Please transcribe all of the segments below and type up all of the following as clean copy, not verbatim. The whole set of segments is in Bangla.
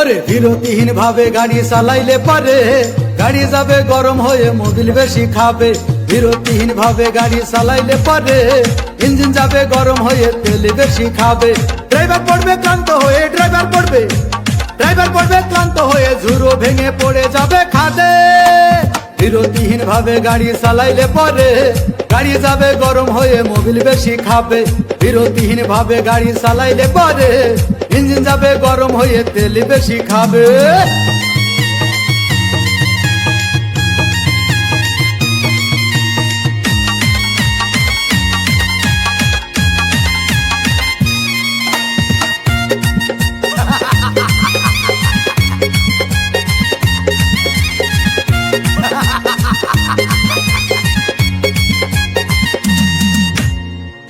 ওরে বিরতিহীন ভাবে গাড়ি চালাইলে পারে গাড়ি যাবে গরম হয়ে মোবিল বেশি খাবে। বিরতিহীন ভাবে গাড়ি চালাইলে পারে ইঞ্জিন যাবে গরম হয়ে তেল বেশি খাবে। ড্রাইভার পড়বে ক্লান্ত হয়ে ড্রাইভার পড়বে ক্লান্ত হয়ে ঝুরো ভেঙে পড়ে যাবে খাদে। বিরতিহীন ভাবে গাড়ি চালাইলে পরে গাড়ি যাবে গরম হয়ে মোবিল বেশি খাবে। বিরতিহীন ভাবে গাড়ি চালাইলে পরে ইঞ্জিন যাবে গরম হয়ে তেল বেশি খাবে।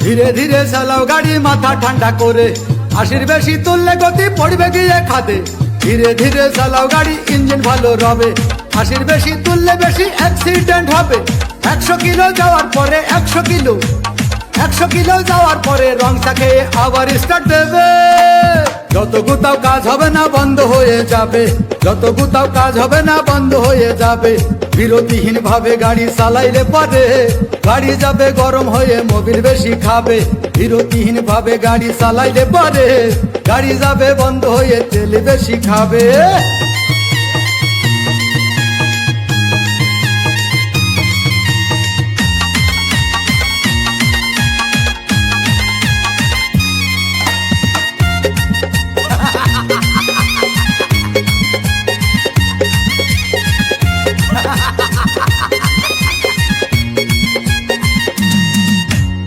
ধীরে ধীরে চালাও গাড়ি মাথা ঠান্ডা করে, 80 বেশি তুললে গতি পড়বে গিয়ে খাদে। ধীরে ধীরে চালাও গাড়ি ইঞ্জিন ভালো রবে, 80 বেশি তুললে বেশি অ্যাক্সিডেন্ট হবে। 100 কিলো যাওয়ার পরে 100 কিলো যাওয়ার পরে রংসা খেয়ে আবার স্টার্ট দেবে। যত গুতাও কাজ হবে না বন্ধ হয়ে যাবে, যত গুতাও কাজ হবে না বন্ধ হয়ে যাবে। বিরতিহীন ভাবে গাড়ি চালাইলে পরে গাড়ি যাবে গরম হয়ে মোবিল বেশি খাবে। বিরতিহীন ভাবে গাড়ি চালাইলে পরে গাড়ি যাবে বন্ধ হয়ে তেল বেশি খাবে।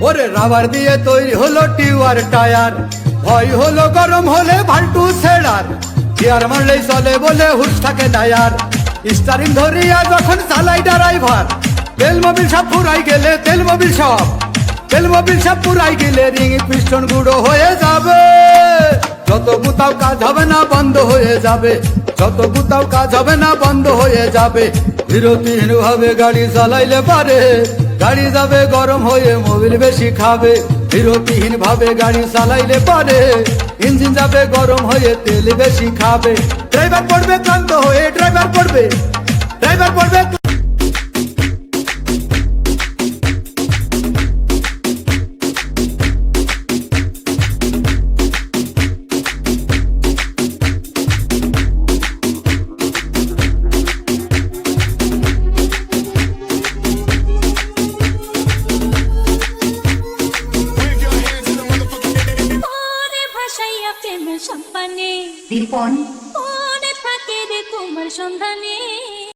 ওরে রাবার দিয়ে তৈরি হলো টিউয়ার টায়ার, ভয় হলো গরম হলে ভাল্টু ছেড়ার। গিয়ার মারলেই চলে বলে হুশ থাকে ডায়ার, স্টারিং ধরিয়া যখন চালাই ড্রাইভার। তেল মোবিল সব পুরাই গেলে তেল মোবিল সব পুরাই গেলে রিং পিস্টন গুঁড়ো হয়ে যাবে। যত গুতাও কাজ হবে না বন্ধ হয়ে যাবে, যত গুতাও কাজ হবে না বন্ধ হয়ে যাবে। বিরতিহীন ভাবে গাড়ি চালাইলে পারে গাড়ি যাবে গরম হয়ে মোবিল বেশি খাবে। বিরতিহীন ভাবে গাড়ি চালাইলে পারে ইঞ্জিন যাবে গরম হয়ে তেল বেশি খাবে। ড্রাইভার পড়বে ক্লান্ত হয়ে ড্রাইভার পড়বে দীপন ওরে থাকে রে তোমার সন্ধানে।